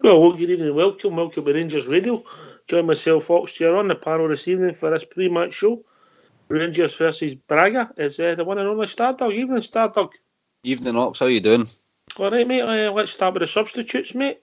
Well, good evening, welcome to Rangers Radio. Join myself, Oxchair, on the panel this evening for this pre-match show. Rangers versus Braga. It's the one and only Stardog. Evening, Stardog. Evening, Ox. How you doing? All right, mate. Let's start with the substitutes, mate.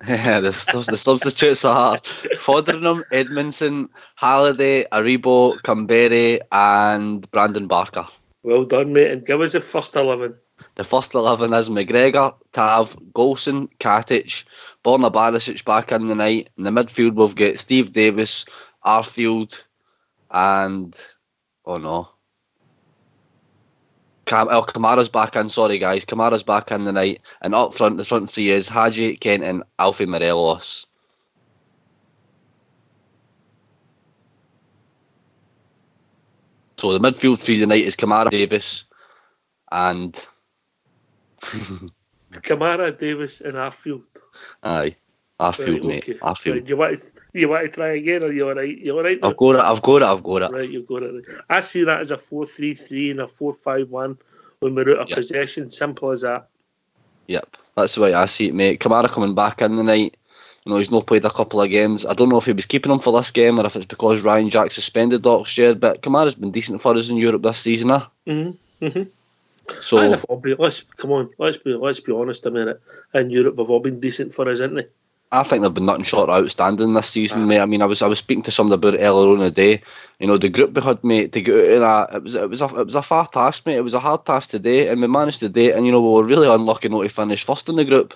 Yeah, the substitutes are Foderingham, Edmondson, Halliday, Aribo, Cambere and Brandon Barker. Well done, mate. And give us the first 11. The first 11 is McGregor, Tav, Golson, Katic, Borna Barisic back in the night. In the midfield, we've got Steve Davis, Arfield, and... oh no. Kamara's back in, sorry guys. Kamara's back in the night. And up front, the front three is Hagi, Kent and Alfie Morelos. So the midfield three tonight is Kamara, Davis, and... Kamara, Davis and Arfield. Aye. Arfield, right, mate. Okay. Arfield. Right, you want to try again, or you alright? You alright? I've got it. Right, you've got it. I see that as a 4-3-3 and a 4-5-1 when we're out of possession. Simple as that. Yep, that's the way I see it, mate. Kamara coming back in the night. You know, he's not played a couple of games. I don't know if he was keeping him for this game or if it's because Ryan Jack suspended Oxford, but Kamara's been decent for us in Europe this season, huh? So let's be honest a minute. In Europe, we've all been decent for us, haven't they? I think they've been nothing short of outstanding this season, mate. I mean, I was speaking to somebody about it earlier on in the day. You know, the group we had, mate, to get out in it was a far task, mate. It was a hard task today, and we managed to do it. And you know, we were really unlucky not to finish first in the group.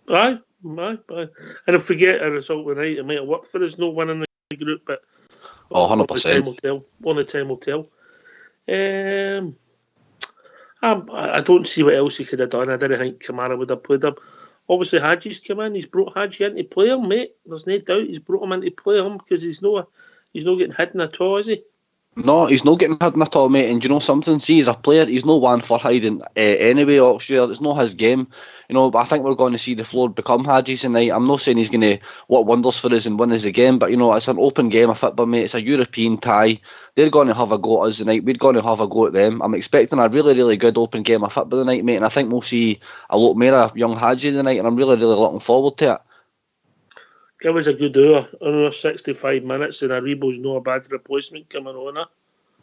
Aye. And if we get a result tonight, it might have worked for us not winning the group, but 100%. Only time will tell. I don't see what else he could have done. I didn't think Kamara would have played him. Obviously, Hagi's come in. He's brought Hagi in to play him, mate. There's no doubt he's brought him in to play him because he's not getting hidden at all, is he? No, he's not getting hidden at all, mate. And do you know something? See, he's a player. He's no one for hiding anyway, Oxford. It's not his game. You know, but I think we're going to see the floor become Hagi's tonight. I'm not saying he's going to work wonders for us and win us the game, but, you know, it's an open game of football, mate. It's a European tie. They're going to have a go at us tonight. We're going to have a go at them. I'm expecting a really, really good open game of football tonight, mate. And I think we'll see a lot more of young Hagi tonight, and I'm really, really looking forward to it. Give us a good hour, 65 minutes, and Aribo's not a bad replacement coming on, huh?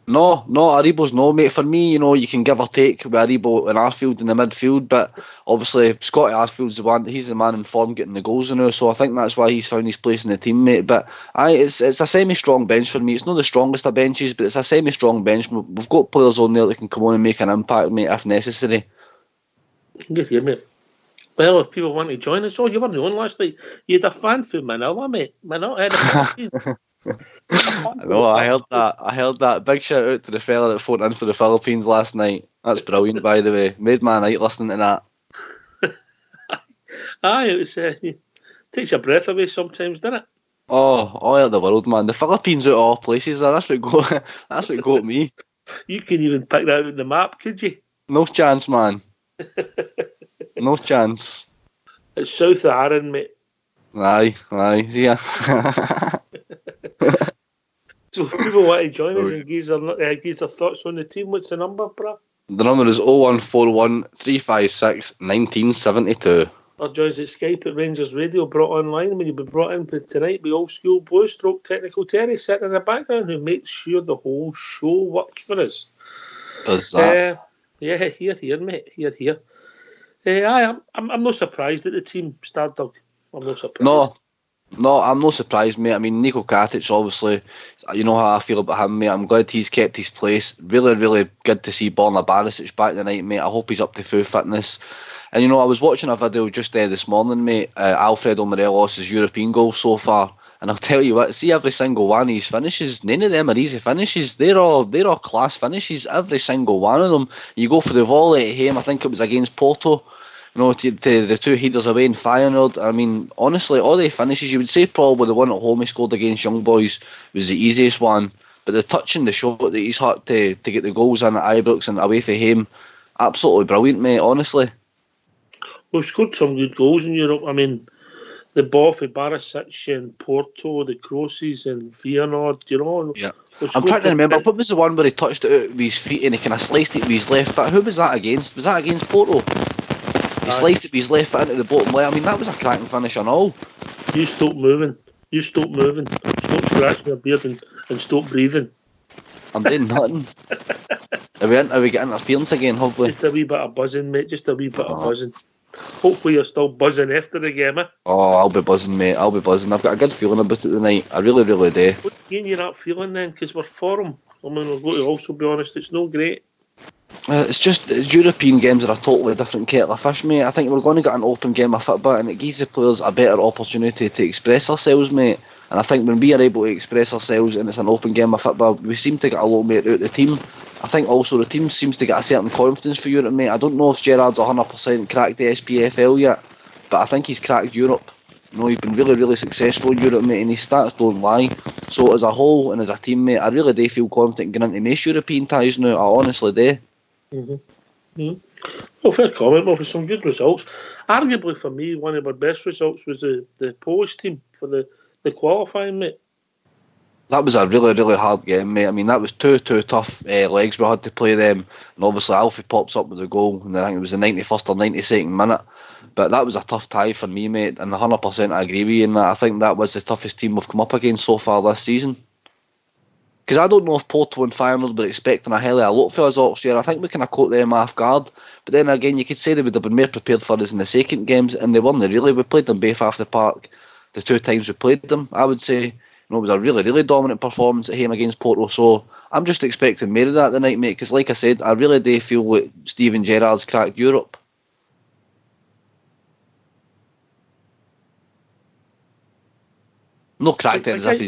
No, Aribo's no, mate. For me, you know, you can give or take with Aribo and Arfield in the midfield, but obviously Scotty Arfield's the one, he's the man in form getting the goals now, so I think that's why he's found his place in the team, mate. But it's a semi-strong bench for me. It's not the strongest of benches, but it's a semi-strong bench. We've got players on there that can come on and make an impact, mate, if necessary. Good here, mate. Well, if people want to join us, you weren't on last night. You had a fan from Manila, mate. Manila. No, I heard that. Big shout out to the fella that phoned in for the Philippines last night. That's brilliant, by the way. Made my night listening to that. Aye, it was. Takes your breath away sometimes, doesn't it? Oh, all over the world, man. The Philippines out of all places. That's what got me. You couldn't even pick that out on the map, could you? No chance, man. No chance. It's south of Arran, mate. Aye, yeah. So if people want to join us and give their thoughts on the team, what's the number, bruh? The number is 0141 356 1972. Or join us at Skype at Rangers Radio, brought online when you'll be brought in tonight by Old School Blue Stroke Technical Terry sitting in the background who makes sure the whole show works for us. Does that? Yeah, here, mate. Here. I'm not surprised at the team, Stardog. I'm not surprised. No, I'm not surprised, mate. I mean, Niko Katic, obviously, you know how I feel about him, mate. I'm glad he's kept his place. Really, really good to see Borna Barisic back tonight, mate. I hope he's up to full fitness. And, you know, I was watching a video just there this morning, mate. Alfredo Morelos' European goal so far. And I'll tell you what, see every single one of his finishes, none of them are easy finishes. They're all class finishes, every single one of them. You go for the volley at him, I think it was against Porto. You know, to the two headers away in Feyenoord. I mean, honestly, all the finishes, you would say probably the one at home he scored against Young Boys was the easiest one. But the touch and the shot that he's had to get the goals in at Ibrox and away for him, absolutely brilliant, mate, honestly. We've scored some good goals in Europe. I mean, the ball for Barisic and Porto, the crosses and Feyenoord, you know. Yeah. I'm trying to remember, what was the one where he touched it out with his feet and he kind of sliced it with his left foot? Who was that against? Was that against Porto? He sliced it with his left foot into the bottom left. I mean, that was a cracking finish and all. You stop moving. Stop scratching your beard and stop breathing. I'm doing nothing. Are we getting interference again, hopefully? Just a wee bit of buzzing, mate. Just a wee bit of buzzing. Hopefully you're still buzzing after the game, eh? Oh, I'll be buzzing, mate. I'll be buzzing. I've got a good feeling about it tonight. I really, really do. What's gain you that feeling then? Because we're for him. I mean, we've got to also be honest, it's no great. It's European games are a totally different kettle of fish, mate. I think we're going to get an open game of football and it gives the players a better opportunity to express ourselves, mate. And I think when we are able to express ourselves and it's an open game of football, we seem to get a lot more out of the team. I think also the team seems to get a certain confidence for Europe, mate. I don't know if Gerrard's 100% cracked the SPFL yet, but I think he's cracked Europe. You know, he's been really, really successful in Europe, mate, and his stats don't lie. So as a whole and as a team, mate, I really do feel confident going into most European ties now. I honestly do. Well, fair comment. Well, for some good results. Arguably for me, one of our best results was the Polish team for the qualifying, mate. That was a really, really hard game, mate. I mean, that was two tough legs we had to play them. And obviously Alfie pops up with the goal, and I think it was the 91st or 92nd minute. But that was a tough tie for me, mate, and 100% I agree with you in that. I think that was the toughest team we've come up against so far this season. Because I don't know if Porto and Feyenoord were expecting a hell of a lot for us last year. I think we kind of caught them off guard. But then again, you could say they would have been more prepared for us in the second games, and they weren't really. We played them both off the park the two times we played them. I would say it was a really, really dominant performance at home against Porto. So I'm just expecting more of that tonight, mate, because like I said, I really do feel like Steven Gerrard's cracked Europe. No cracked it as if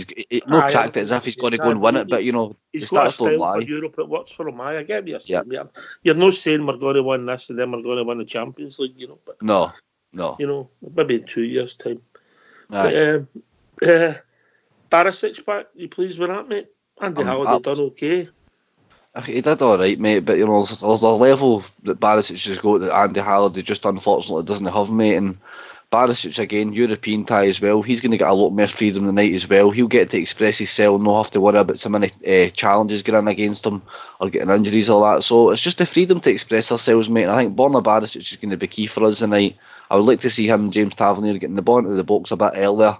he's going to go and win it, but you know, he's got a style for Europe. It works for him. I get what you're saying. Yep. You're not saying we're going to win this and then we're going to win the Champions League, you know. But no. You know, maybe in 2 years' time. Aye. But, Barisic back. You pleased with that, mate? Andy Halliday done okay. He did all right, mate. But you know, there's a level that Barisic has got that Andy Halliday just unfortunately doesn't have, mate. And Barisic again, European tie as well. He's going to get a lot more freedom tonight as well. He'll get to express himself, not have to worry about so many challenges going against him or getting injuries or that. So it's just the freedom to express ourselves, mate. And I think Borna Barisic is going to be key for us tonight. I would like to see him and James Tavernier getting the ball into the box a bit earlier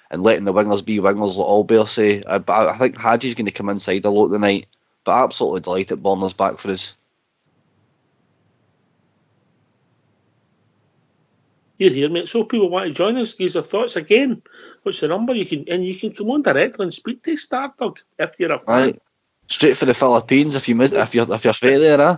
and letting the wingers be wingers, like Albert say. But I think Hadji's going to come inside a lot tonight. But absolutely delighted Borna's back for us. You're here, mate. So people want to join us. Give your thoughts again. What's the number? You can come on directly and speak to Stardog if you're a fan. Right. Straight for the Philippines if you're straight there, huh?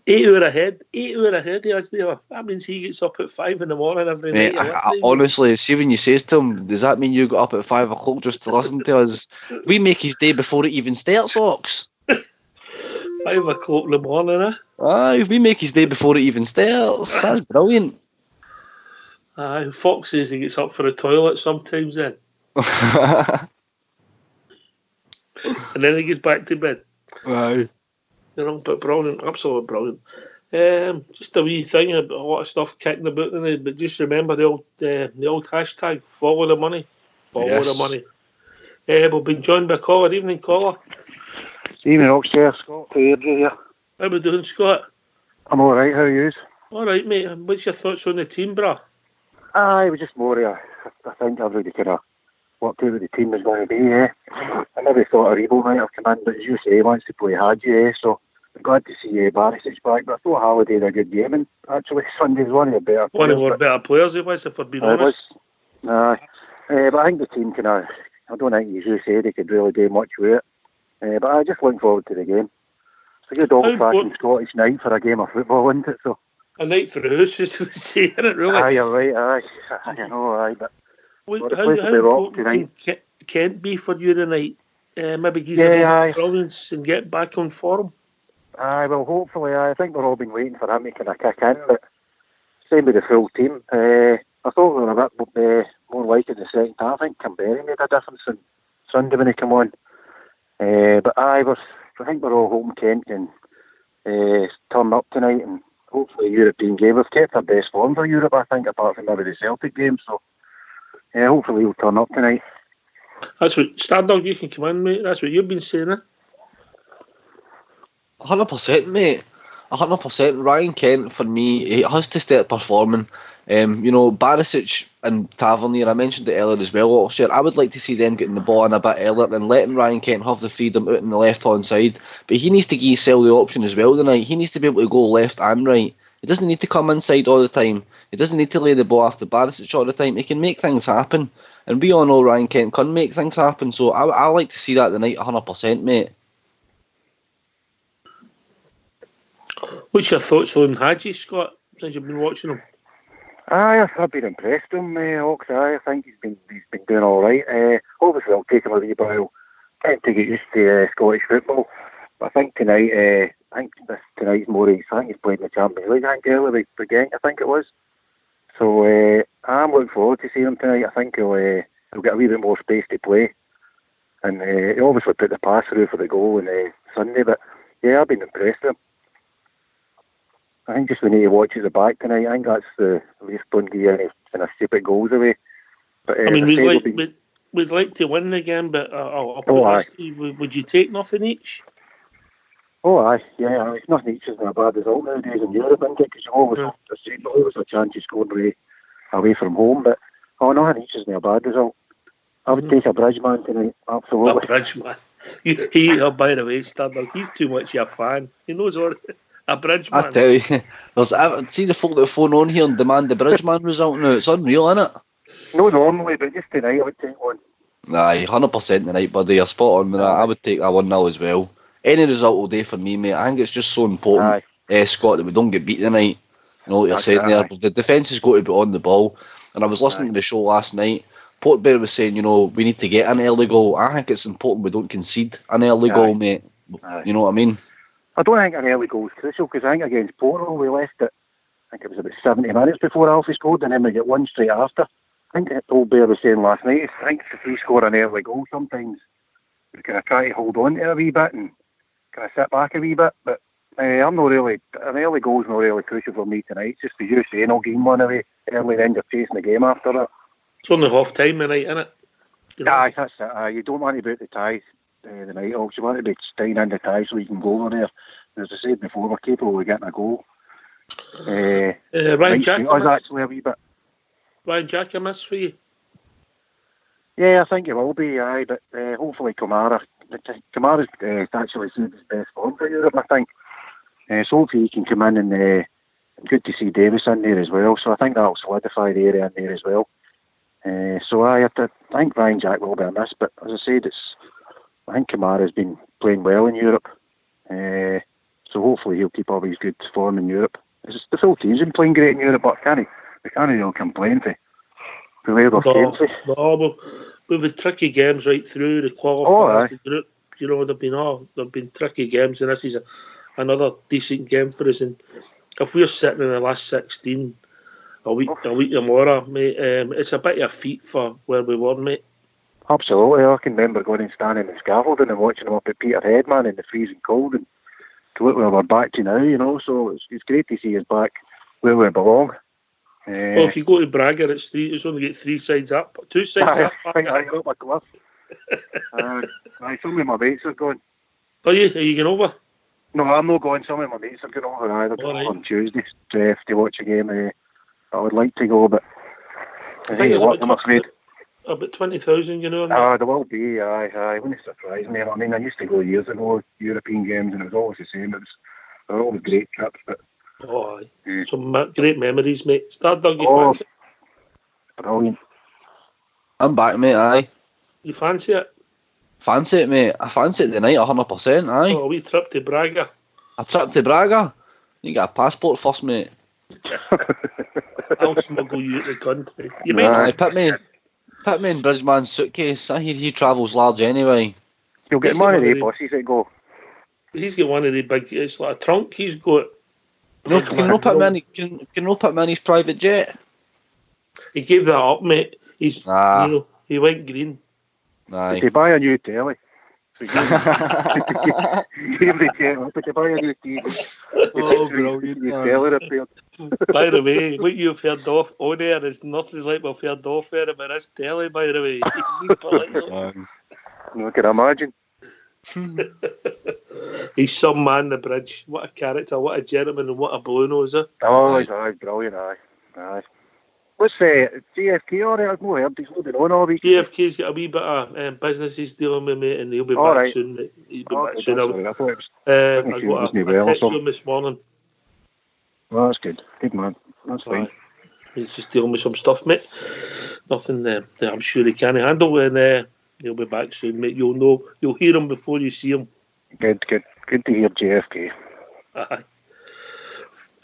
8 hours ahead. 8 hours ahead. That means he gets up at 5 in the morning every night. I honestly, see when you say to him, does that mean you got up at 5 o'clock just to listen to us? We make his day before it even starts, Ox. 5 o'clock in the morning, eh? Aye, we make his day before it even starts. That's brilliant. Aye, Fox says he gets up for the toilet sometimes then. And then he gets back to bed. Aye. You know, but brilliant, absolutely brilliant. Just a wee thing, a lot of stuff kicking about in it, but just remember the old hashtag, follow the money. Follow the money. We've been joined by a caller. Evening, caller. Evening, Oxford. Scott, here. How we doing, Scott? I'm alright, how are you? Alright, mate. What's your thoughts on the team, brah? It was just more, I think everybody kind of worked out what the team was going to be, I never thought Aribo might have come in, but as you say, he wants to play Hadji, so I'm glad to see Barisic back, but I thought Halliday had a good game, and actually Sunday's one of the better players. One of our better players, he was, if we're being honest. But I think the team I don't think, as you say, they could really do much with it. But I just looking forward to the game. It's a good old-fashioned Scottish night for a game of football, isn't it? So a night for the house, as we say, isn't it, really? Aye, you're right, I know, but how important can Kent be for you tonight? Maybe give a bit of brilliance and get back on form? Aye, well, hopefully, I think we've all been waiting for him to kind of kick in, but same with the full team. I thought we were a bit more like in the second half. I think Canberra made a difference on Sunday when he came on. But I think we're all hoping Kent can turn up tonight and hopefully a European game. We've kept our best form for Europe, I think, apart from maybe the Celtic game. So hopefully he'll turn up tonight. That's what Stardog, you can come in, mate. That's what you've been saying, 100%, mate. 100%. Ryan Kent, for me, he has to start performing. Barisic and Tavernier, I mentioned it earlier as well. Sure, I would like to see them getting the ball in a bit earlier and letting Ryan Kent have the freedom out on the left-hand side. But he needs to give Sell the option as well tonight. He needs to be able to go left and right. He doesn't need to come inside all the time. He doesn't need to lay the ball after Barisic all the time. He can make things happen. And we all know Ryan Kent can make things happen. So I like to see that tonight 100%, mate. What's your thoughts on Hadji, Scott, since you've been watching him? I've been impressed with him, Ox. I think he's been doing all right. Obviously, it'll take him a wee while to get used to Scottish football. But I think tonight, tonight's more. I think he's playing in the Champions League. I think earlier for Genk, I think it was. So I'm looking forward to seeing him tonight. I think he'll get a wee bit more space to play, and he obviously put the pass through for the goal on Sunday. But yeah, I've been impressed with him. I think just we need to watch at the back tonight. I think that's the least don't give any kind of stupid goals away. But I mean, we'd like to win again, but I'll put this to you. Would you take nothing each? Oh, aye, yeah. Nothing each isn't a bad result nowadays in Europe, isn't it? Because you always a chance of scoring away from home. But nothing each isn't a bad result. I would take a Bridgeman tonight, absolutely. A Bridgeman. By the way, Stardog, he's too much a fan. He knows all. A Bridgeman. I tell you, see the folk that phone on here and demand the Bridgeman result now. It's unreal, isn't it? No, normally, but just tonight I would take one. Aye, 100% tonight, buddy. You're spot on with that. I would take that 1-0 as well. Any result will do for me, mate. I think it's just so important, Scott, that we don't get beat tonight. You know what you're saying there. The defence has got to be on the ball. And I was listening to the show last night. Portbear was saying, we need to get an early goal. I think it's important we don't concede an early goal, mate. You know what I mean? I don't think an early goal is crucial, because I think against Porto we left it, I think it was about 70 minutes before Alfie scored, and then we get one straight after. I think Old Bear was saying last night, I think if we score an early goal, sometimes we kind of try to hold on to it a wee bit and kind of sit back a wee bit, but an early goal's not really crucial for me tonight. It's just as you say, no game one away early, then you're chasing the game after that. It's only half time tonight, isn't it? Aye, that's it. You don't want to break the ties. The night off. You want to be staying in the tie so you can go over there. As I said before, we're capable of getting a goal. Ryan Jack, actually a wee bit. Ryan Jack, a miss for you? Yeah, I think it will be. Aye, but hopefully Kamara's actually seen his best form for Europe, I think. So hopefully he can come in, and good to see Davis in there as well. So I think that'll solidify the area in there as well. So I think Ryan Jack will be a miss, but as I said, I think Kamara's been playing well in Europe, so hopefully he'll keep up his good form in Europe. The full team's been playing great in Europe, but they can't really complain for where they've came from. No, we've had tricky games right through the qualifiers, the group. They've been tricky games, and this is another decent game for us. And if we're sitting in the last 16 a week tomorrow, mate, it's a bit of a feat for where we were, mate. Absolutely. I can remember going and standing in the scaffolding and watching them up at Peterhead, man, in the freezing cold, and to look where we're back to now, so it's great to see us back where we belong. Well, if you go to Braga, it's only get 3 sides up, 2 sides up. I got my glove. Some of my mates are going. Are you going over? No, I'm not going. Some of my mates are going over. They're going on Tuesday to watch a game. I would like to go, but I think I'm afraid. About 20,000, there will be. Aye. Wouldn't surprise me. I mean, I used to go years ago European games, and it was always the same. They were always great trips, but some great memories, mate. Stardog, you fancy it? Brilliant. I'm back, mate. Aye. You fancy it? Fancy it, mate. I fancy it tonight, 100%. Aye. Oh, a wee trip to Braga. A trip to Braga? You get a passport first, mate. I'll smuggle you out the country. You might. Put me in Bridgeman's suitcase. I hear he travels large anyway. You'll get one of the buses that go. He's got one of the big. It's like a trunk. He's got. Can you put me in his private jet? He gave that up, mate. He went green. Aye. Did he buy a new telly? So give him the jet. Did he buy a new TV? Oh, brilliant. By the way, what you've heard off on air is nothing like we've heard off air about this telly, by the way. I can imagine. He's some man, the Bridge. What a character, what a gentleman, and what a blue nose. Oh, he's brilliant, aye. What's GFK all right? I've not heard he's not been on all week. GFK's got a wee bit of business he's dealing with, mate, and he'll be back soon, mate. He'll be back soon. I thought it was... I got a text from him this morning. Oh, that's good. Good man. That's fine. He's just dealing with some stuff, mate. Nothing that I'm sure he can handle, and he'll be back soon, mate. You'll hear him before you see him. Good to hear GFK.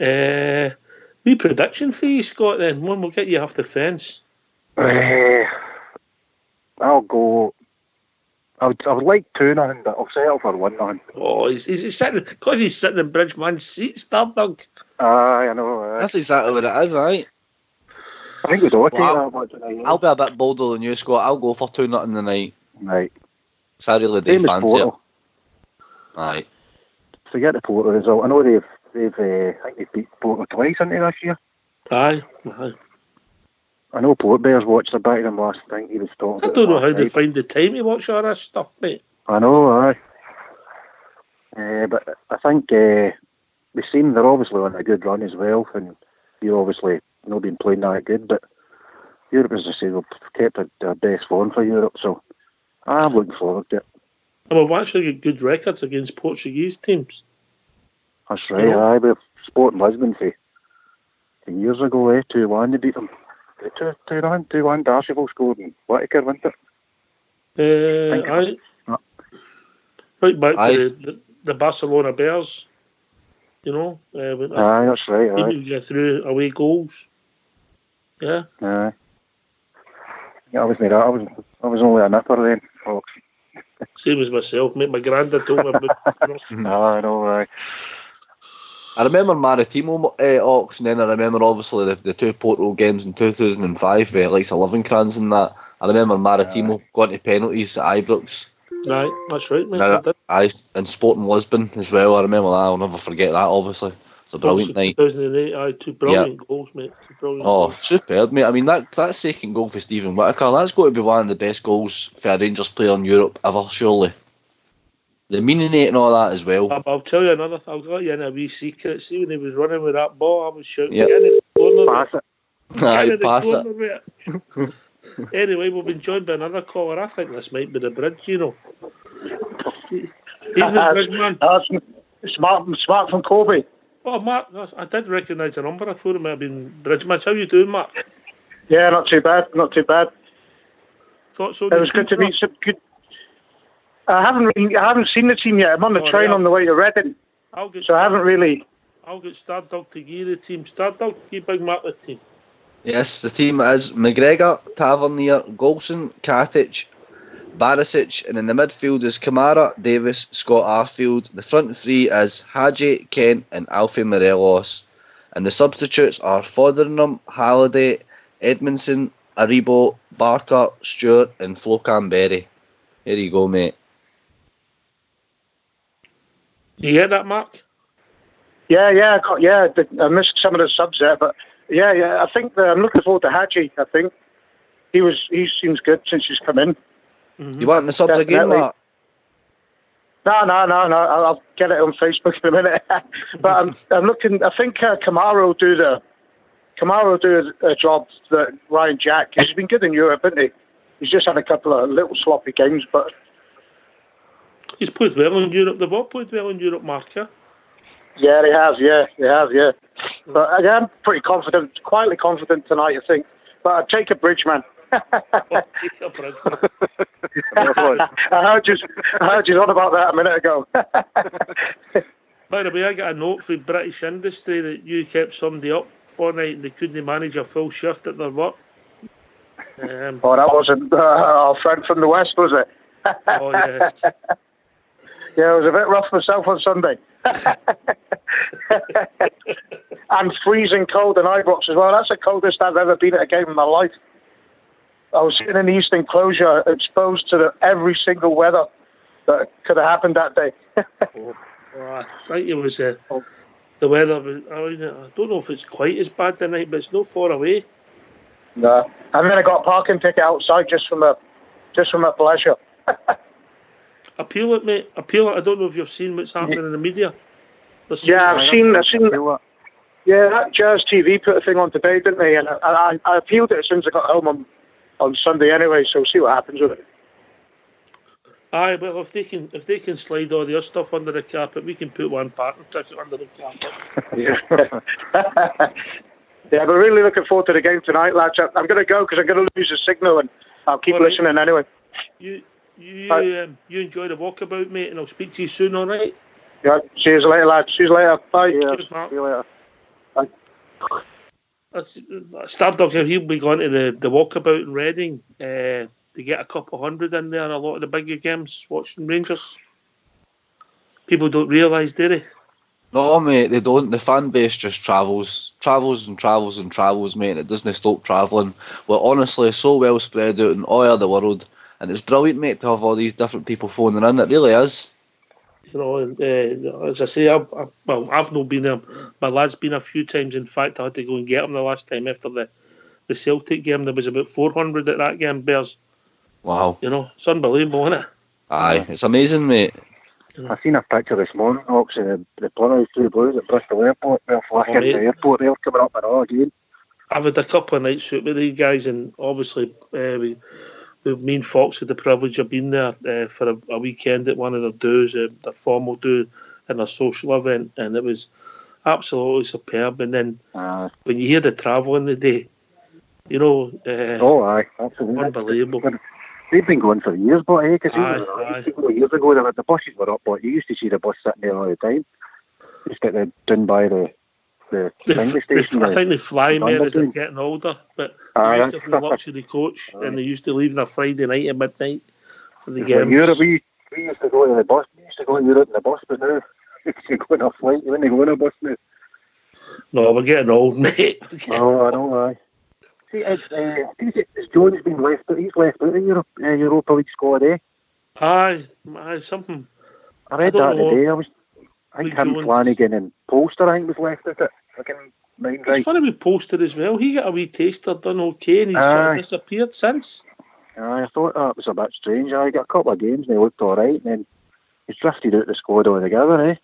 Aye. Wee prediction for you, Scott, then. One will get you off the fence. I'll go... I would like 2-0, but I'll settle for 1-0. Oh, he's sitting... Because he's sitting in Bridgeman's seat, Stardog. Aye, I know. That's exactly what it is, right? I think we don't take that much tonight. I'll be a bit bolder than you, Scott. I'll go for 2-0 tonight. Right. So I really do fancy it. Aye. Forget the Porto result. I know they've I think they beat Porto twice, haven't they, this year? Aye. I know Port Bears watched the back of them last night. He was talking. I don't know how they find the time to watch all this stuff, mate. I know, aye. But I think they're obviously on a good run as well, and you're obviously not been playing that good, but Europe, as I say, we've kept our best form for Europe, so I'm looking forward to it. And we've actually got good records against Portuguese teams. That's right, aye. We've Sporting Lisbon for years ago, 2-1 they beat them. 2-1, Darcyville scored and Whittaker, wasn't it? Aye. Right back to the Barcelona Bears, you know. Aye, that's right, aye. You get through away goals. Yeah. Aye. Yeah, I was only a nipper then, folks. Same as myself, mate. My granddad told me about I know, aye. I remember Maritimo Ox, and then I remember obviously the two Porto games in 2005, like Livingston and that. I remember Maritimo going to penalties at Ibrox. Aye, that's right, mate. And Sporting Lisbon as well. I remember that. I'll never forget that. Obviously, it's a brilliant night. 2008, aye, two brilliant goals, mate. Superb, mate. I mean that second goal for Stephen Whittaker, that's got to be one of the best goals for a Rangers player in Europe ever, surely. The meaning it and all that as well. I'll tell you another. I'll let you in a wee secret. See, when he was running with that ball, I was shouting, "Get in the corner, pass it." Pass it. Anyway, we've been joined by another caller. I think this might be the Bridge, you know. Evening, Bridge man. Smart from Kobe. Oh, Mark, I did recognise the number. I thought it might have been Bridge Match. How you doing, Mark? Yeah, not too bad. Thought so. It was good to meet some good. I haven't seen the team yet. I'm on the train on the way to Reading, so I haven't really. I'll get Stardog to give the team. Stardog, give Big Mark the team. Yes, the team is McGregor, Tavernier, Golson, Katic, Barisic, and in the midfield is Kamara, Davis, Scott Arfield. The front three is Hadji, Kent, and Alfie Morelos. And the substitutes are Fotheringham, Halliday, Edmondson, Aribo, Barker, Stewart, and Flo Canberry. Here you go, mate. You get that, Mark? Yeah, I missed some of the subs there, but yeah. I think I'm looking forward to Hadji. I think he seems good since he's come in. Mm-hmm. You want the subs again, Mark? No. I'll get it on Facebook in a minute. But I'm looking. I think Kamara will do a job that Ryan Jack. He's been good in Europe, hasn't he? He's just had a couple of little sloppy games, but he's played well in Europe. They've all played well in Europe, Mark. Yeah, they have. Yeah. But I'm pretty confident, quietly confident tonight, I think. But I'd take a Bridgeman. Take a Bridgeman. I heard you on about that a minute ago. By the way, I got a note from British Industry that you kept somebody up all night and they couldn't manage a full shift at their work. That wasn't our friend from the West, was it? Oh, yes. Yeah, it was a bit rough myself on Sunday. And freezing cold in Ibrox as well. That's the coldest I've ever been at a game in my life. I was sitting in the East Enclosure, exposed to every single weather that could have happened that day. I think it was the weather. I don't know if it's quite as bad tonight, but it's not far away. No, and then I got a parking ticket outside just from a pleasure. Appeal it, mate. Appeal it. I don't know if you've seen what's happening in the media. Yeah, I've seen. Yeah, that Jazz TV put a thing on today, didn't they? And I appealed it as soon as I got home on Sunday anyway. So see what happens with it. Aye, well, if they can slide all their stuff under the carpet, we can put one parking ticket under the carpet. Yeah, we're really looking forward to the game tonight, lads. I'm going to go because I'm going to lose the signal, and I'll keep listening anyway. You enjoy the walkabout, mate, and I'll speak to you soon. All right. Yeah. See you later, lads. See you later. Bye. Cheers, Mark. See you later. Bye. Stardog, he'll be going to the walkabout in Reading. They get a couple hundred in there. A lot of the bigger games watching Rangers. People don't realise, do they? No, mate, they don't. The fan base just travels and travels and travels, mate, and it doesn't stop travelling. Well, honestly, so well spread out in all over the world, and it's brilliant, mate, to have all these different people phoning in. It really is. You know, as I say, I've not been there. My lad's been a few times. In fact, I had to go and get him the last time after the Celtic game. There was about 400 at that game, Bears. Wow. You know, it's unbelievable, isn't it? Aye, it's amazing, mate. I seen a picture this morning, Ox, of the Plymouth Blue Blues at Bristol Airport. They're flashing the airport. They're coming up and all again. I've had a couple of nights out with these guys, and obviously me and Fox had the privilege of being there for a weekend at one of their do's, their formal do, and a social event, and it was absolutely superb. And then when you hear the travel in the day, you know, aye, absolutely, unbelievable. They've been going for years, but because years ago the buses were up, but you used to see the bus sitting there all the time. Just get them done by the station. I think they fly more as they're getting older, but they used to have a luxury coach, and they used to leave on a Friday night at midnight for the games. Europe, we used to go to the bus. We used to go to Europe in the bus, but now if you go on a flight, you wouldn't go on a bus now. No, we're getting old, mate. Oh, I know, aye. See, it's Jones been left out. He's left out in Europa League squad, eh? Aye, something. I read that today. I think him, Flanagan and Polster, I think, was left out it. It's funny with Polster as well. He got a wee taster, done okay, and he's sort of disappeared since. I thought that was a bit strange. I got a couple of games and he looked alright, and then he's drifted out the squad altogether, eh?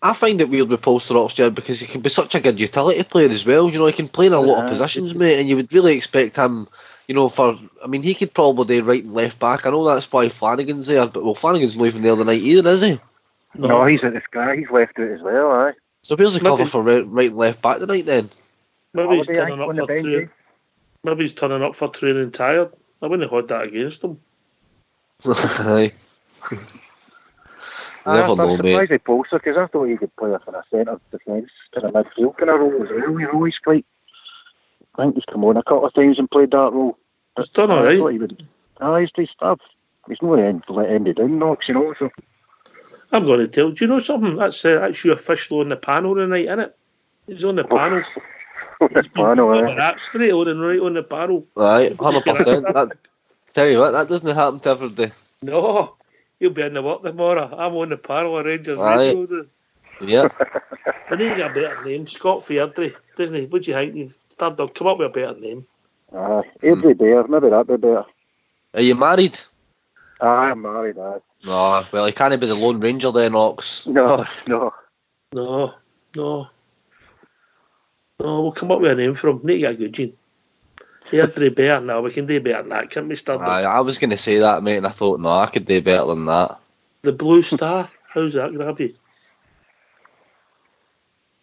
I find it weird with Polster Oxford because he can be such a good utility player as well. You know, he can play in a lot of positions, mate, and you would really expect him, you know, he could probably do right and left back. I know that's why Flanagan's there, but Flanagan's not even there tonight either, is he? No, he's at the Sky. He's left out as well, aye. So where's the cover for right and left back tonight then? Maybe he's turning up for training. Maybe he's turning up for training tired. I wouldn't have had that against him. Aye. Never know, mate. I'm surprised at Polster because I thought he could play for a centre defence to the midfield kind of role as well. You know, he's quite. I think he's come on a couple of times and played that role. He's done alright. He's not let anybody down, Knox, you know. So I'm going to tell. Do you know something? That's you officially on the panel tonight, isn't it? He's on the panel. That's straight on and right on the panel. Right, 100%. Tell you what, that doesn't happen to every day. No. He'll be in the work tomorrow. I'm on the panel of Rangers Radio. Yeah. I need to get a better name. Scott Fairdrie, doesn't he? What do you think? Stardog, come up with a better name. Airdrie Bear, maybe that'd be better. Are you married? I'm married, aye. No, well, he can't be the Lone Ranger then, Ox. No. We'll come up with a name for him. Need to get a good gene. Airdrie Bear, no, we can do better than that, can't we, Stardog? I was going to say that, mate, and I thought, no, I could do better than that. The Blue Star, how's that grab you?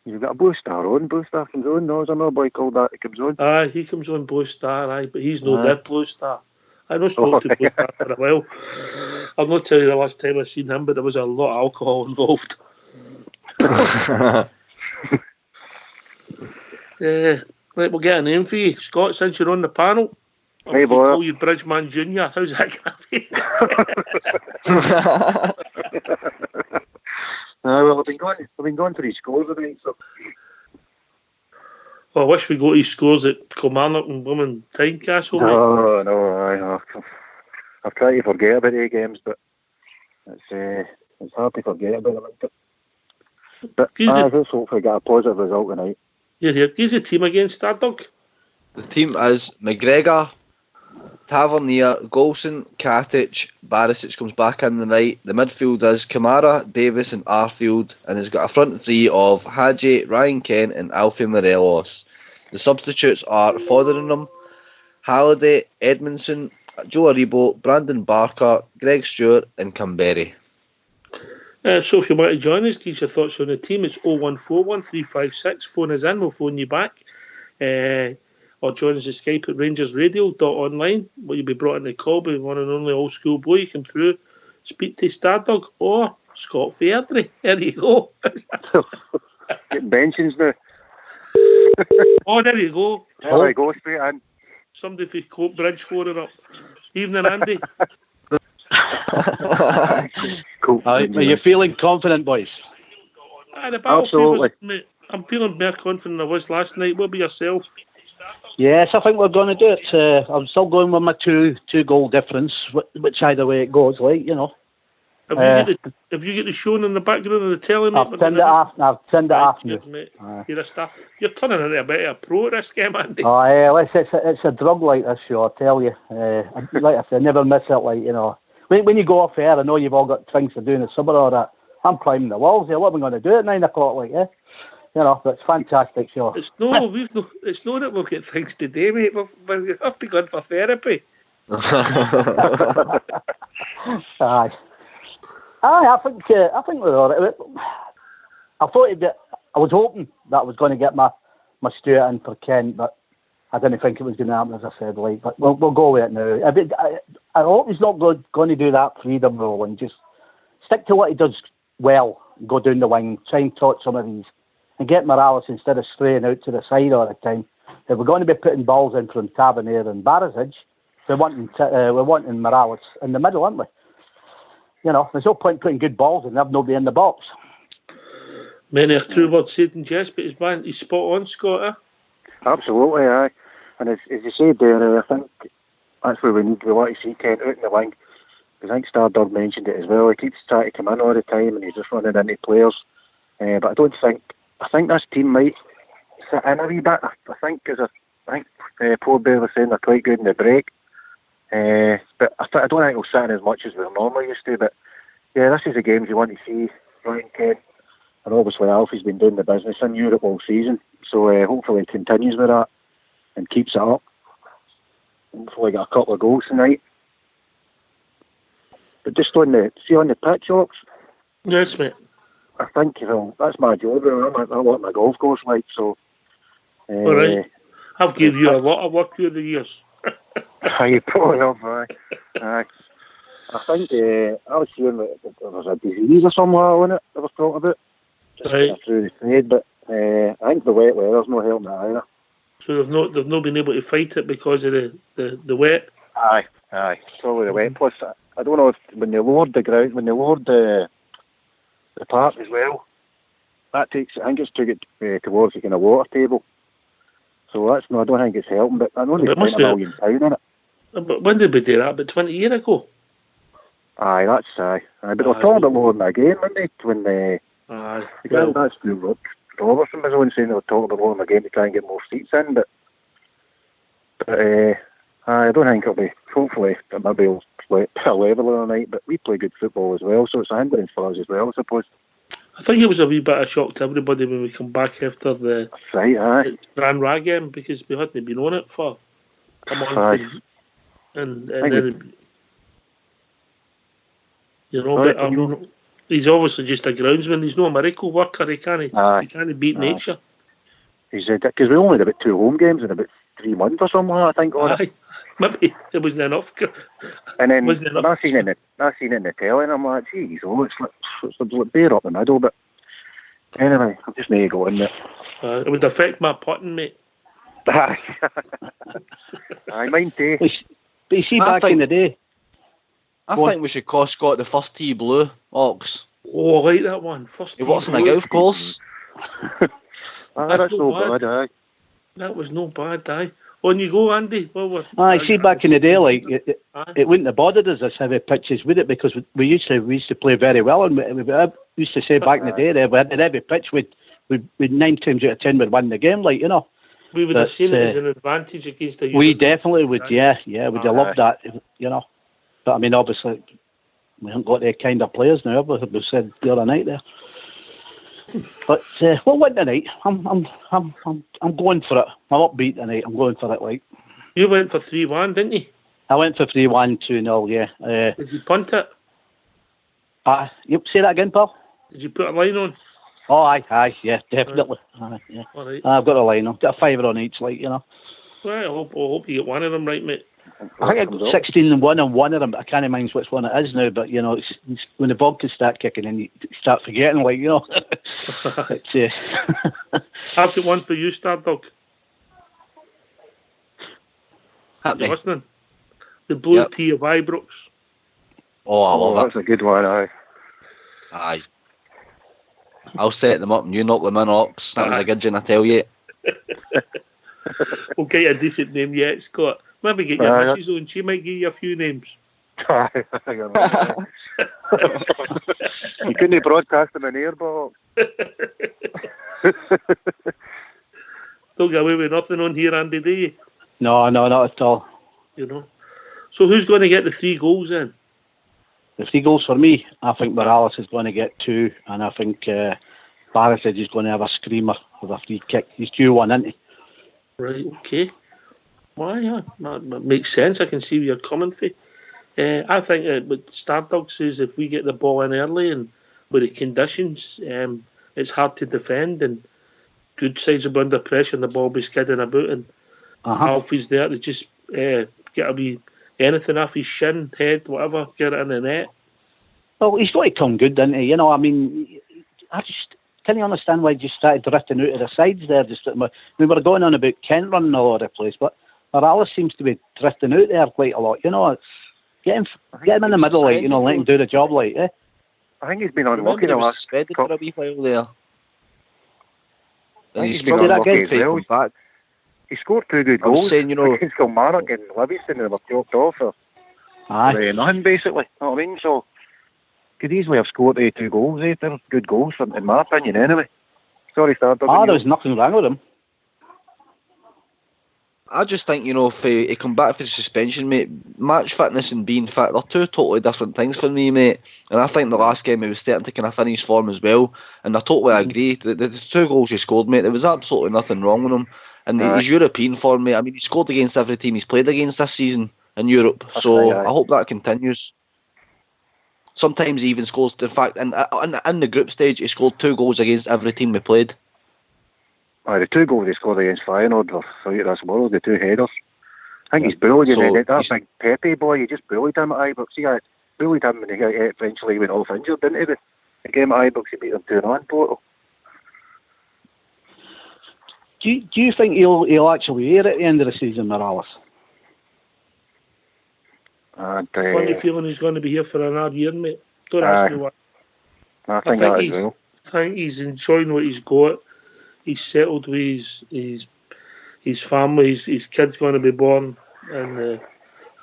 You've got a Blue Star on. Blue Star comes on. No, there's another boy called that that comes on. Aye, he comes on Blue Star, aye, but he's no dead Blue Star. I know spoke to Blue Star for a while. I'll not tell you the last time I seen him, but there was a lot of alcohol involved. Right, we'll get a name for you, Scott, since you're on the panel. Hey, boy. Call you Bridgeman Junior. How's that going? Well, I've been going for these scores tonight, so. Well, I wish we got these scores at Kilmarnock and Women Tynecastle. No, I've tried to forget about the games, but it's hard to forget about them. But let's hopefully get a positive result tonight. Here. Here's the team again, Stardog. The team is McGregor, Tavernier, Golson, Katic, Barisic comes back in the night. The midfield is Kamara, Davis and Arfield, and it's got a front three of Hadji, Ryan Kent and Alfie Morelos. The substitutes are Fotheringham, Halliday, Edmondson, Joe Aribo, Brandon Barker, Greg Stewart and Camberry. So if you want to join us, give your thoughts on the team. It's 0141356. Phone us in, we'll phone you back. Or join us at Skype at rangersradio.online, where you'll be brought in the call by one and only old school boy. You come through, speak to Stardog or Scott Fairdry. There you go. Getting benchings now. Oh, there you go. There we go, straight in. Somebody for Cope Bridge phoning up. Evening, Andy. Cool. Are you feeling confident, boys? The Battlefield I'm feeling more confident than I was last night. What about yourself? Yes, I think we're going to do it. I'm still going with my two goal difference, which either way it goes, like, you know. Have you got the shown in the background of the telly, mate? I've turned it off now. You're a star. You're turning into a bit of a pro at this game, Andy. Oh, yeah, it's a drug like this show, I tell you. Like I said, never miss it, like, you know. When you go off air, I know you've all got things to do in the summer or that. I'm climbing the walls here. What am I going to do at 9 o'clock, like, yeah? You know, but it's fantastic show. It's no that we've got things to do, mate. We have to go in for therapy. Aye, I think we're all right. I was hoping that I was going to get my Stuart in for Kent, but I didn't think it was going to happen, as I said. Like, but we'll go with it now. I hope he's not going to do that freedom role and just stick to what he does well. Go down the wing, try and touch some of these, and get Morales instead of straying out to the side all the time. If we're going to be putting balls in from Tavernier and Barisic, we're wanting Morales in the middle, aren't we? You know, there's no point putting good balls in and have nobody in the box. Many a true word said in jest, but he's spot on, Scott. Eh? Absolutely, aye. And as you said there, I think that's where we want to see Kent out in the wing. Because I think Stardog mentioned it as well. He keeps trying to come in all the time and he's just running into players. But I think this team might sit in a wee bit. I think poor Bear was saying they're quite good in the break. But I don't think they'll sit in as much as we're normally used to. But yeah, this is the games you want to see Ryan Kent. And obviously Alfie's been doing the business in Europe all season. So hopefully he continues with that and keeps it up. Hopefully get a couple of goals tonight. But just on the pitch, Ox. Yes, mate. I think that's my job. I want my golf course like so. All right. I've given you a lot of work through the years. You probably have, aye. I think I was hearing that there was a disease or somewhere on it that was talked about. Just right. Through the trade, but I think the wet weather's not helping it either. So they've not been able to fight it because of the wet. Aye. Probably the wet. Plus, I don't know if when they lowered the park as well, that takes. I think it's took it towards the kind of water table. So that's no. I don't think it's helping. But I know they spent £1 million in it. But when did we do that? About 20 years ago. Aye, that's aye. But they were talking about lowering the game, weren't they? When they. Aye. Well, that's true. Robertson was on saying they were talking about lowering the game to try and get more seats in, but I don't think it'll be. Hopefully, maybe it'll play a leveler tonight. But we play good football as well, so it's a hindrance for us as well, I suppose. I think it was a wee bit of shock to everybody when we come back after the Braga game because we hadn't been on it for a month, and then he's obviously just a groundsman. He's no a miracle worker. He can't beat nature. He said that because we only had about 2 home games in about 3 months or something. I think. Maybe it wasn't enough. And then I seen it in the telly, and I'm like, geez, it's like bare up the middle. But anyway, I just need to go in there. It would affect my putting, mate. Aye, mine too. But you see, in the day, I think we should call Scott the first tee blue, Ox. Oh, I like that one. First tee blue. He works on a golf course. That's no bad, aye. That was no bad, aye. On you go, Andy. See, back in the day, like it wouldn't have bothered us this heavy pitches, would it? Because we used to play very well, and we used to say back in the day, we had a heavy pitch, we'd 9 times out of 10 we'd win the game, like, you know. We would have seen it as an advantage against the. We definitely would, yeah. We'd have loved that, But I mean, obviously, we haven't got that kind of players now. We said the other night there. But we'll win tonight. I'm going for it. I'm upbeat tonight. I'm going for it. Like you went for 3-1, didn't you? I went for 3-1, 2-0. Yeah. Did you punt it? Yep. Say that again, Paul. Did you put a line on? Oh, aye, yeah, definitely. Yeah. All right. I've got a line on. Got a fiver on each, Well, I hope you get one of them right, mate. I think I got 16-1 on one of them, but I can't mind which one it is now. But it's when the vodka start kicking in, you start forgetting, I've got one for you, Stardog. Happy. You listening? The blue tea of Ibrox. Oh, I love that's a good one, Aye. I'll set them up and you knock them in, Ox. That was a good one, I tell you. We'll get you a decent name yet, Scott. Maybe get your missus on. She might give you a few names. You couldn't broadcast them in here, but don't get away with nothing on here, Andy, do you? No, not at all. So who's going to get the 3 goals then? The 3 goals for me, I think Morales is going to get 2, and I think Barisic is going to have a screamer with a free kick. He's due one, isn't he? Right, okay. Well, yeah, that makes sense. I can see where you're coming from. I think what Stardog says, if we get the ball in early and with the conditions, it's hard to defend, and good sides will be under pressure and the ball will be skidding about, and Alfie's there to just get a wee anything off his shin, head, whatever, get it in the net. Well, he's got to come good, doesn't he? I mean, I just can't understand why he just started drifting out of the sides there. We were going on about Kent running all over the place, but Morales seems to be drifting out there quite a lot. It's get him in the middle, let him do the job, I think he's been unlucky the last. Suspended for a wee while there. And he's been unlucky as well. Back. He scored 2 good goals against Kilmarnock and Livingston, and they were chopped off for nothing, basically. You know what I mean? So, could easily have scored 2 goals. They're good goals, in my opinion, anyway. Sorry, Stardog. There's nothing wrong with him. I just think, if he come back for the suspension, mate, match fitness and being fit, they're 2 totally different things for me, mate. And I think the last game he was starting to kind of finish form as well. And I totally agree. The 2 goals he scored, mate, there was absolutely nothing wrong with him. And his European form, mate, I mean, he scored against every team he's played against this season in Europe. So I hope that continues. Sometimes he even scores. In fact, in the group stage, he scored 2 goals against every team we played. The 2 goals he scored against Feyenoord were out of this world, the 2 headers. I think he's brilliant. That big Pepe boy, he just bullied him at Ibrox. See, I bullied him when he eventually went off injured, didn't he? The game at Ibrox, he beat them 2-0 in Porto. Do you think he'll actually be here at the end of the season, Morales? Funny feeling he's going to be here for another year, mate. Don't ask me why. I think that as well. I think he's enjoying what he's got. He's settled with his family. His kid's going to be born, and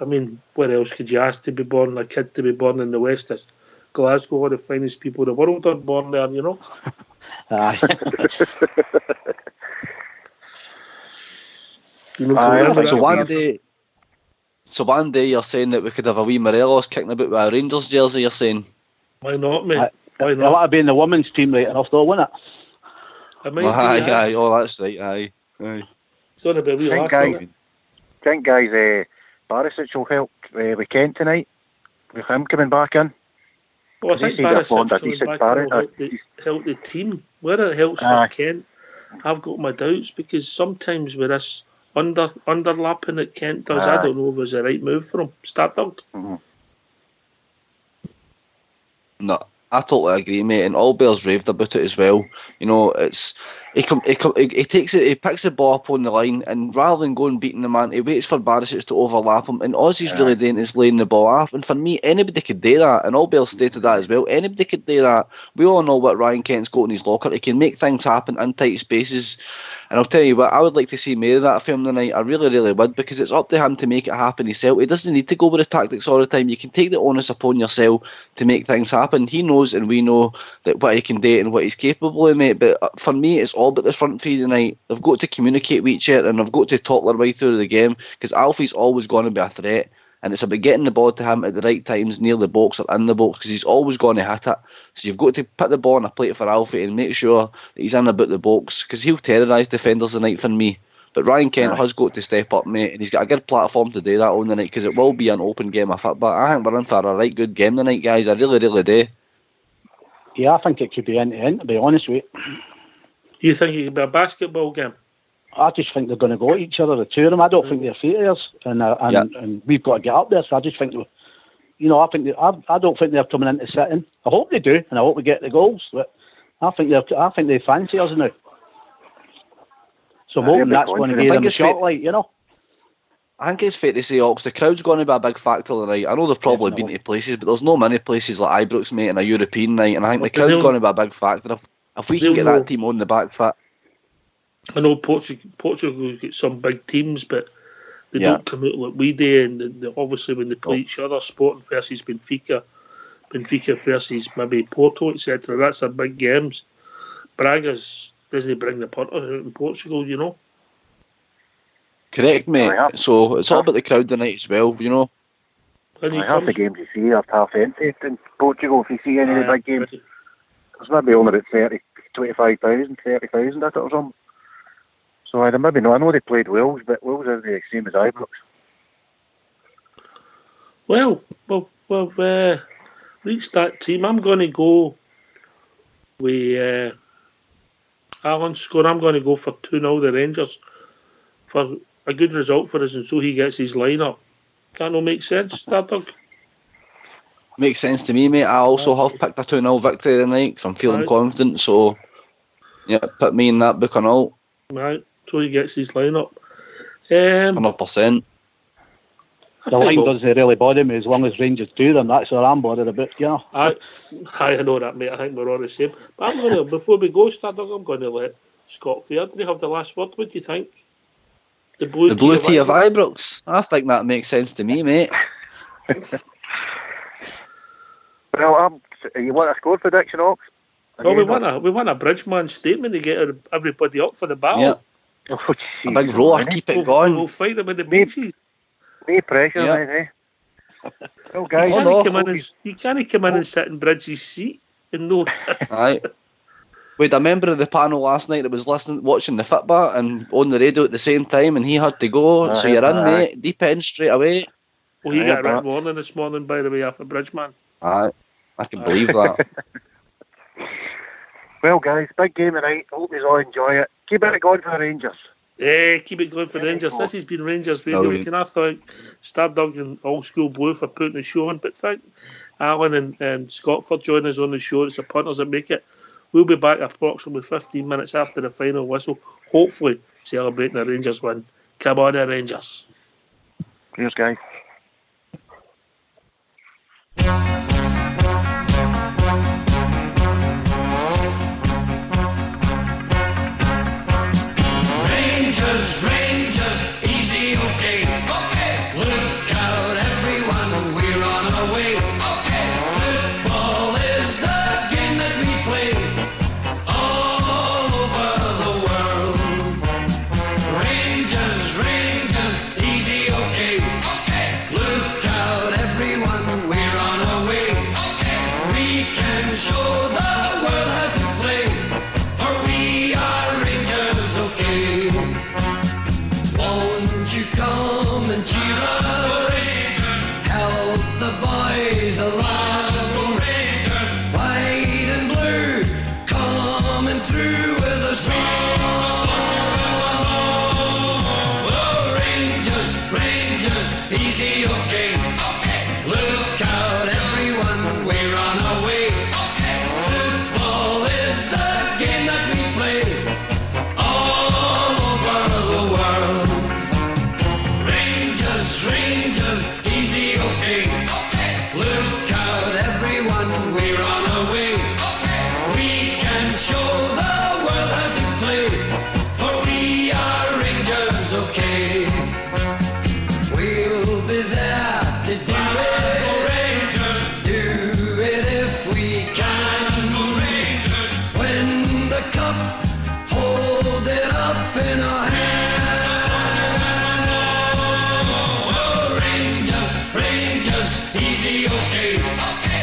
I mean, where else could you ask to be born? A kid to be born in the West is Glasgow, one of the finest people in the world are born there. Aye. So one day you're saying that we could have a wee Morelos kicking about with a Rangers jersey, you're saying? Why not, mate? Why not? It'll have been the women's team right enough though, won't it? Aye, oh, that's right, aye. It's going to be a wee laugh. I think, guys, Barisic will help with Kent tonight, with him coming back in. Well, I think Barisic coming back will help the team. Whether it helps for Kent, I've got my doubts, because sometimes with this underlapping that Kent does, I don't know if it's the right move for him. Stardog. No, I totally agree, mate. And Allbear's raved about it as well. He takes it, he picks the ball up on the line, and rather than going beating the man, he waits for Barisic to overlap him. And all he's really doing is laying the ball off. And for me, anybody could do that. And Allbear stated that as well. Anybody could do that. We all know what Ryan Kent's got in his locker. He can make things happen in tight spaces. And I'll tell you what, I would like to see more of that film tonight. I really, really would, because it's up to him to make it happen himself. He doesn't need to go with the tactics all the time. You can take the onus upon yourself to make things happen. He knows, and we know that what he can do and what he's capable of, mate. But for me, it's all about the front three tonight. They've got to communicate with each other and they've got to talk their way through the game because Alfie's always going to be a threat. And it's about getting the ball to him at the right times near the box or in the box because he's always going to hit it. So you've got to put the ball on a plate for Alfie and make sure that he's in about the box because he'll terrorise defenders tonight for me. But Ryan Kent has got to step up, mate, and he's got a good platform to do that on the night because it will be an open game of football. I think we're in for a right good game tonight, guys. I really, really do. Yeah, I think it could be end-to-end, to be honest with you. You think it could be a basketball game? I just think they're going to go at each other, the two of them. I don't think they're failures, and we've got to get up there. So I just think, I don't think they're coming into sitting. I hope they do, and I hope we get the goals. But I think they fancy us now. So I'm hoping that's going to give them a shot, I think it's fair to say, Ox, the crowd's going to be a big factor tonight. I know they've probably been to places, but there's no many places like Ibrox, mate, in a European night, and I think the crowd's going to be a big factor. If we can get that team on the back foot. I know Portugal get some big teams, but they don't come out like we do. And obviously, when they play each other, Sporting versus Benfica versus maybe Porto, etc., that's a big games. Braga's doesn't bring the punter out in Portugal, Correct, mate. So it's all about the crowd tonight as well, Half the games you see are half empty in Portugal. If you see any of the big games, there's maybe only about 25,000, 30,000 at it or something. So I maybe know. I know they played Wales, but Wales are the same as Ibrox. Well, reach that team. I'm going to go with Alan score. I'm going to go for 2-0 the Rangers for a good result for us, and so he gets his line-up. That no make sense, Stardog? Makes sense to me, mate. I also have picked a 2-0 victory tonight because I'm feeling confident. So, put me in that book and all. Right. So he gets his line-up. 100%. The line doesn't really bother me as long as Rangers do them. That's what I'm bothered about, I know that, mate. I think we're all the same. But I'm going to, before we go, Stardog, I'm going to let Scott Fairdrake have the last word. What do you think? The blue tea of Ibrox. I think that makes sense to me, mate. Well, you want a score prediction, Ox? Well, we want a Bridgeman statement to get everybody up for the battle. Yeah. Oh, a big roller, keep it going. We'll fight them in the beaches. No pressure, man, Well, guys, you can't come in and sit in Bridges' seat and no. Aye. We had a member of the panel last night that was watching the football and on the radio at the same time, and he had to go. So you're in, mate. Deep end straight away. Well, he got a written warning this morning, by the way, after Bridgeman. Aye, I can believe that. Well, guys, big game tonight. Hope you all enjoy it. Keep it going for the Rangers. Yeah, keep it going for the Rangers. This has been Rangers Radio. We can thank Stardog and Old School Blue for putting the show on, but thank Alan and Scott for joining us on the show. It's the punters that make it. We'll be back approximately 15 minutes after the final whistle, hopefully celebrating the Rangers win. Come on, the Rangers. Cheers, guys. Rangers, easy, okay. Look out, everyone, we're on our way. Football is the game that we play all over the world. Rangers, easy, okay. okay.